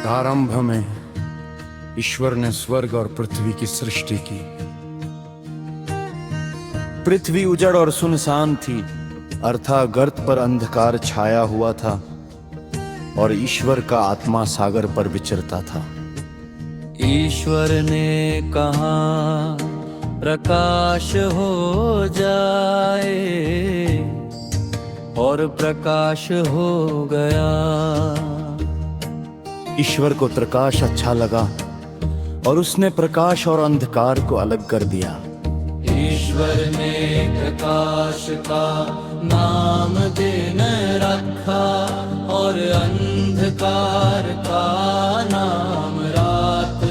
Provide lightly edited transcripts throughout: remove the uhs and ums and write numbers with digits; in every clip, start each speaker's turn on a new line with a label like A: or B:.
A: प्रारंभ में ईश्वर ने स्वर्ग और पृथ्वी की सृष्टि की। पृथ्वी उजड़ और सुनसान थी, अर्थात गर्त पर अंधकार छाया हुआ था और ईश्वर का आत्मा सागर पर विचरता था।
B: ईश्वर ने कहा प्रकाश हो जाए और प्रकाश हो गया।
A: ईश्वर को प्रकाश अच्छा लगा और उसने प्रकाश और अंधकार को अलग कर दिया।
B: ईश्वर ने प्रकाश का नाम दिन रखा और अंधकार का नाम रात।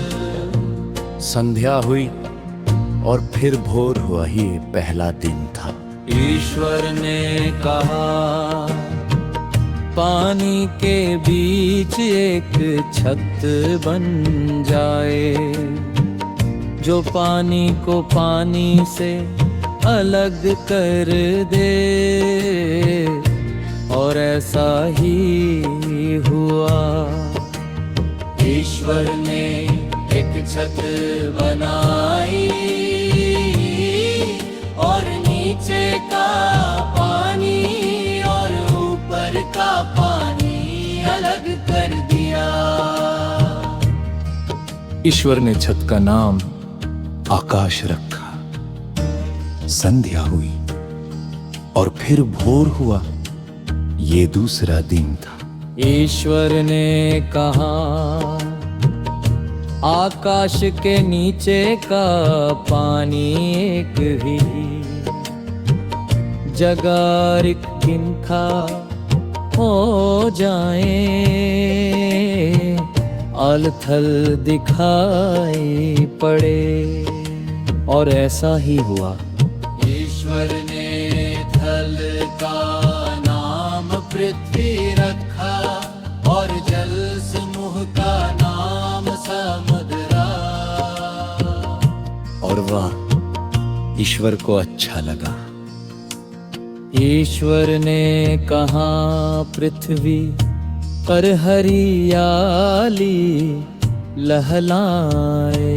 A: संध्या हुई और फिर भोर हुआ, ही पहला दिन था।
B: ईश्वर ने कहा पानी के बीच एक छत बन जाए, जो पानी को पानी से अलग कर दे। और ऐसा ही हुआ। ईश्वर ने एक छत बनाई और नीचे का पानी और ऊपर का पानी अलग कर दिया।
C: ईश्वर ने छत का नाम आकाश रखा। संध्या हुई और फिर भोर हुआ, ये दूसरा दिन था।
B: ईश्वर ने कहा आकाश के नीचे का पानी एक ही जगह रिक्तिखा हो जाए, अलथल दिखाई पड़े। और ऐसा ही हुआ। ईश्वर ने थल का नाम पृथ्वी रखा और जल समूह का नाम समुद्र।
A: और वाह, ईश्वर को अच्छा लगा।
B: ईश्वर ने कहा पृथ्वी पर हरियाली लहलाए,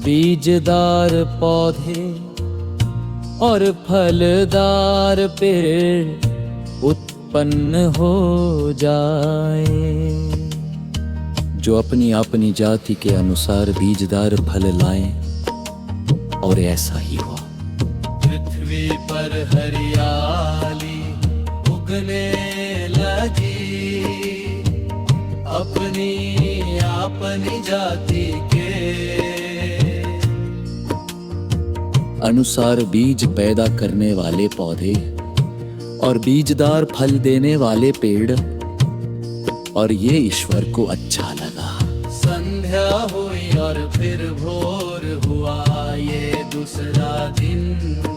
B: बीजदार पौधे और फलदार पेड़ उत्पन्न हो जाए,
C: जो अपनी अपनी जाति के अनुसार बीजदार फल लाएं। और ऐसा ही हुआ।
B: पृथ्वी पर हरियाली उगने लगी, अपनी अपनी जाति के
C: अनुसार बीज पैदा करने वाले पौधे और बीजदार फल देने वाले पेड़। और ये ईश्वर को अच्छा लगा।
B: संध्या हुई और फिर भोर हुआ, ये दूसरा दिन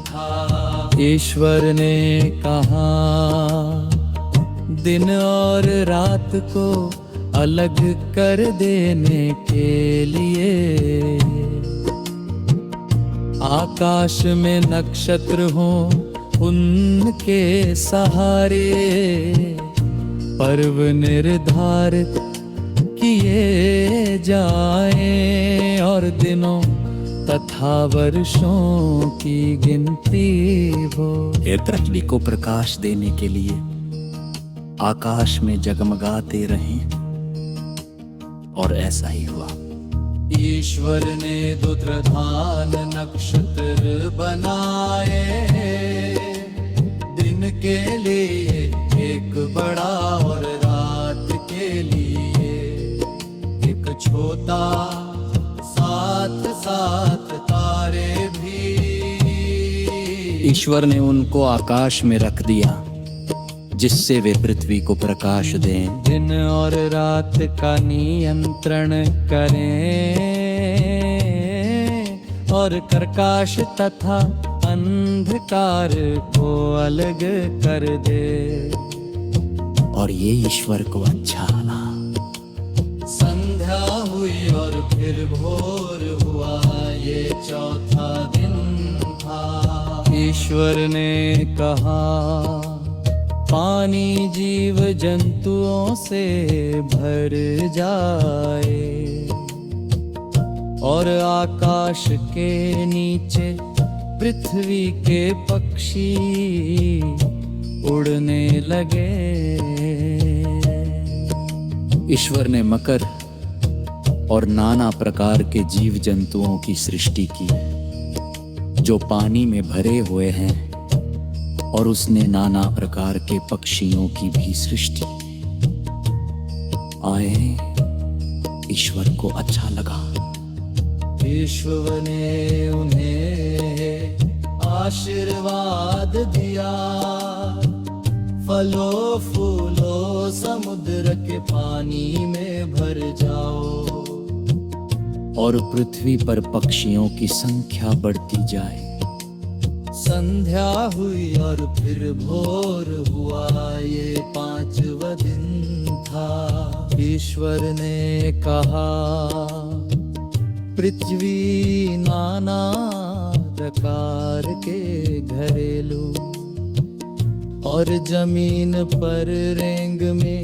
B: था। ईश्वर ने कहा दिन और रात को अलग कर देने के लिए आकाश में नक्षत्र हो उनके सहारे पर्व निर्धारित किए जाएं और दिनों तथा वर्षों की गिनती हो।
C: पृथ्वी को प्रकाश देने के लिए आकाश में जगमगाते रहें। और ऐसा ही हुआ।
B: ईश्वर ने रुद्रधान नक्षत्र बनाए, दिन के लिए एक बड़ा और रात के लिए एक छोटा, साथ साथ तारे भी।
C: ईश्वर ने उनको आकाश में रख दिया, जिससे वे पृथ्वी को प्रकाश दें।
B: दिन और रात का नियंत्रण करें और प्रकाश तथा अंधकार को अलग कर दे।
C: और ये ईश्वर को अच्छा लगा।
B: संध्या हुई और फिर भोर हुआ, ये चौथा दिन था। ईश्वर ने कहा पानी जीव जंतुओं से भर जाए और आकाश के नीचे पृथ्वी के पक्षी उड़ने लगे।
D: ईश्वर ने मकर और नाना प्रकार के जीव जंतुओं की सृष्टि की जो पानी में भरे हुए हैं, और उसने नाना प्रकार के पक्षियों की भी सृष्टि। आए ईश्वर को अच्छा लगा।
B: ईश्वर ने उन्हें आशीर्वाद दिया, फलों फूलों समुद्र के पानी में भर जाओ
D: और पृथ्वी पर पक्षियों की संख्या बढ़ती जाए।
B: संध्या हुई और फिर भोर हुआ, ये 5वां दिन था। ईश्वर ने कहा, पृथ्वी नाना प्रकार के घरेलू और जमीन पर रेंग में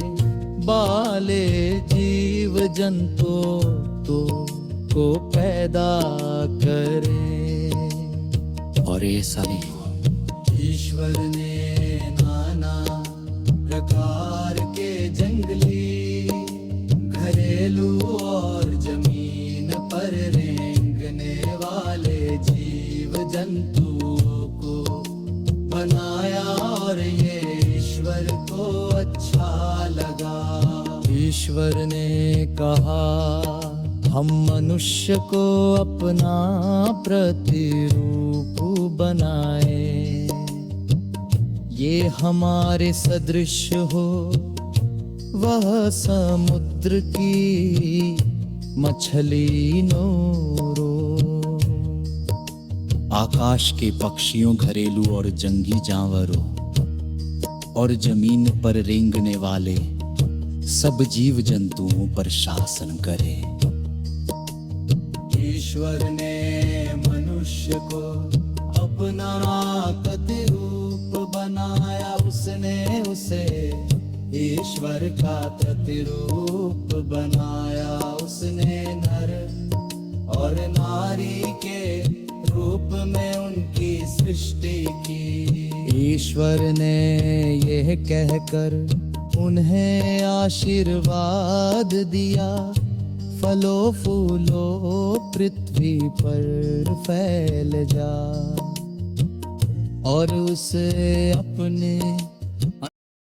B: बाले जीव जंतु को पैदा करे।
D: और ऐसा नहीं हुआ।
B: ईश्वर ने नाना प्रकार के जंगली, घरेलू और जमीन पर रेंगने वाले जीव जंतुओं को बनाया और ये ईश्वर को अच्छा लगा। ईश्वर ने कहा, हम मनुष्य को अपना प्रतिरूप बनाए, ये हमारे सदृश हो, वह समुद्र की मछली नोरो।
D: आकाश के पक्षियों, घरेलू और जंगी जानवरों और जमीन पर रेंगने वाले सब जीव जंतुओं पर शासन करे।
B: ईश्वर ने मनुष्य को अपना प्रतिरूप बनाया, उसने उसे ईश्वर का प्रतिरूप बनाया। उसने नर और नारी के रूप में उनकी सृष्टि की। ईश्वर ने यह कहकर उन्हें आशीर्वाद दिया, फलों फूलों पृथ्वी पर फैल जा और उसे अपने